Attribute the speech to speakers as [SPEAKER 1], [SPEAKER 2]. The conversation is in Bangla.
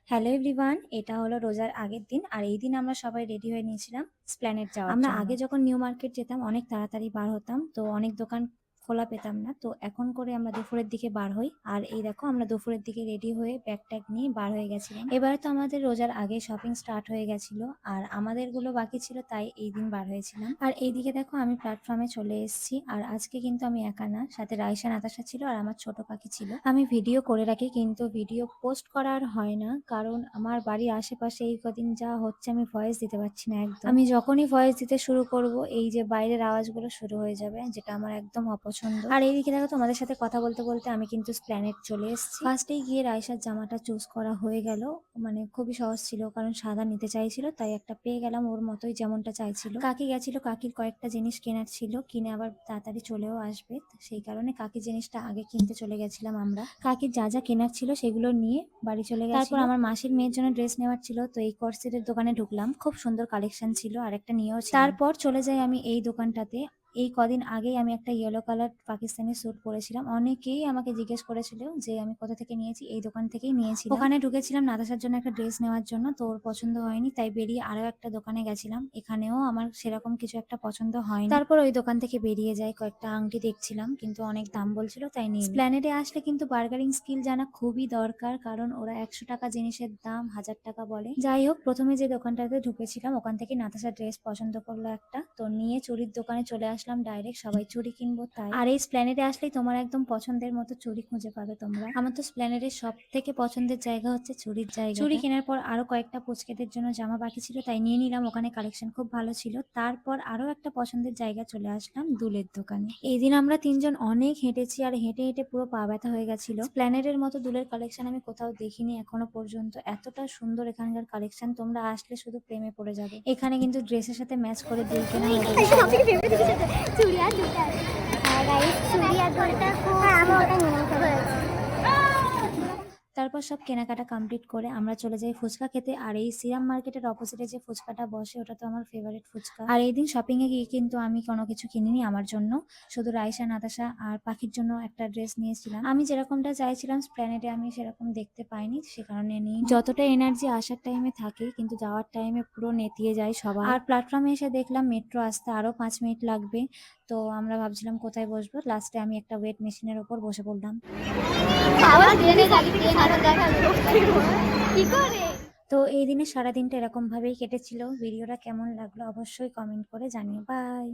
[SPEAKER 1] হ্যালো এভরিওয়ান, এটা হলো রোজার আগের দিন। আর এই দিন আমরা সবাই রেডি হয়ে নিয়েছিলাম স্প্ল্যানেড যাওয়ার আমরা জন্য। আগে যখন নিউ মার্কেট যেতাম অনেক তাড়াতাড়ি বার হতাম, তো অনেক দোকান খোলা পেতাম না। তো এখন করে আমরা দুপুরের দিকে বার হই। আর এই দেখো আমরা দুপুরের দিকে রেডি হয়ে ব্যাগ ট্যাগ নিয়ে বার হয়ে গেছিলাম। এবারে তো আমাদের রোজার আগে শপিং স্টার্ট হয়ে গেছিল, আর আমাদেরগুলো বাকি ছিল, তাই এই দিন বার হয়েছিলাম। আর এইদিকে দেখো আমি প্ল্যাটফর্মে চলে এসেছি। আর আজকে কিন্তু আমি একা না, সাথে রাইসা নাতাশা ছিল আর আমার ছোট পাখি ছিল। আমি ভিডিও করে রাখি, কিন্তু ভিডিও পোস্ট করা আর হয় না, কারণ আমার বাড়ির আশেপাশে এই কদিন যা হচ্ছে আমি ভয়েস দিতে পারছি না একদম। আমি যখনই ভয়েস দিতে শুরু করব এই যে বাইরের আওয়াজগুলো শুরু হয়ে যাবে, যেটা আমার একদম অপছন্দ। আর এইদিকে দেখো তোমাদের সাথে কথা বলতে বলতে আমি কিন্তু প্ল্যানেট চলে এসেছি। ফার্স্টেই গিয়ে রাইসার জামাটা চুজ করা হয়ে গেল। মানে খুবই সহজ ছিল, কারণ সাদা নিতে চাইছিল, তাই একটা পেয়ে গেলাম ওর মতোই যেমনটা চাইছিল। কাকি গেছিল, কাকির কয়েকটা জিনিস কেনার ছিল, কিনে আবার তাড়াতাড়ি চলেও আসবে, সেই কারণে কাকি জিনিসটা আগে কিনতে চলে গেছিলাম আমরা। কাকির যা যা কেনার ছিল সেগুলো নিয়ে বাড়ি চলে গেছি। তারপর আমার মাসির মেয়ের জন্য ড্রেস নেওয়ার ছিল, তো এই কর্সেটের দোকানে ঢুকলাম। খুব সুন্দর কালেকশন ছিল, আর একটা নিয়েও ছিল। তারপর চলে যাই আমি এই দোকানটাতে। এই কদিন আগেই আমি একটা ইয়েলো কালার পাকিস্তানি স্যুট পরেছিলাম। অনেকেই আমাকে জিজ্ঞেস করেছিল যে আমি কোথা থেকে নিয়েছি, এই দোকান থেকেই নিয়েছিলাম। ওখানে ঢুকেছিলাম নাতাশার জন্য একটা ড্রেস নেওয়ার জন্য, তো ওর পছন্দ হয়নি, তাই বেরিয়ে আরো একটা দোকানে গেছিলাম। এখানেও আমার সেরকম কিছু একটা পছন্দ হয়নি। তারপর ওই দোকান থেকে বেরিয়ে যাই, কয়েকটা আংটি দেখছিলাম, কিন্তু অনেক দাম বলছিল, তাই নিয়ে। প্ল্যানেটে আসলে কিন্তু বার্গারিং স্কিল জানা খুবই দরকার, কারণ ওরা 100 টাকা জিনিসের দাম 1000 টাকা বলে। যাই হোক, প্রথমে যে দোকানটাতে ঢুকেছিলাম ওখান থেকে নাতাশা ড্রেস পছন্দ করলো একটা, তো নিয়ে চুড়ির দোকানে চলে আসলাম ডাইরেক্ট। সবাই চুড়ি কিনবো তাই। আর এই স্প্ল্যানেডে আসলেই তোমার একদম পছন্দের মতো চুড়ি খুঁজে পাবে তোমরা। আমার তো স্প্ল্যানেডের সব থেকে পছন্দের জায়গা হচ্ছে চুড়ির জায়গা। চুড়ি কেনার পর আরো কয়েকটা পুচকেদের জন্য জামা বাকি ছিল, তাই নিয়ে নিলাম। ওখানে কালেকশন খুব ভালো ছিল। তারপর আরো একটা পছন্দের জায়গা চলে আসলাম দুলের দোকানে। এই দিন আমরা তিনজন অনেক হেঁটেছি, আর হেঁটে হেঁটে পুরো পা ব্যথা হয়ে গেছিল। স্প্ল্যানেডের মতো দুলের কালেকশন আমি কোথাও দেখিনি এখনো পর্যন্ত। এতটা সুন্দর এখানকার কালেকশন, তোমরা আসলে শুধু প্রেমে পড়ে যাবে। এখানে কিন্তু ড্রেসের সাথে ম্যাচ করে দুল কেনা হয়ে গেছে।
[SPEAKER 2] চুড়ি আর দুলটা আছে। আর গাইস চুড়ি আর দুলটা খুব আমি ওটা নিয়ে ফেলেছি।
[SPEAKER 1] তারপর সব কেনাকাটা কমপ্লিট করে আমরা চলে যাই ফুচকা খেতে। আর এই সিরাম মার্কেটের অপোজিটে যে ফুচকাটা বসে ওটা তো আমার ফেভারিট ফুচকা। আর এই দিন শপিং এ গিয়ে কিন্তু আমি কোনো কিছু কিনিনি আমার জন্য, শুধু রাইসা নাতাশা আর পাখির জন্য একটা ড্রেস নিয়েছিলাম। আমি যেরকমটা চাইছিলাম স্প্ল্যানেডে আমি সেরকম দেখতে পাইনি, সে কারণে নিই। যতটা এনার্জি আসার টাইমে থাকে, কিন্তু যাওয়ার টাইমে পুরো নেতিয়ে যায় সবাই। আর প্ল্যাটফর্মে এসে দেখলাম মেট্রো আসতে আরো 5 মিনিট লাগবে, তো আমরা ভাবছিলাম কোথায় বসবো। লাস্টে আমি একটা ওয়েট মেশিনের ওপর বসে পড়লাম। তো এই দিনে সারাদিনটা এরকম ভাবেই কেটেছিল। ভিডিওটা কেমন লাগলো অবশ্যই কমেন্ট করে জানিও। বাই।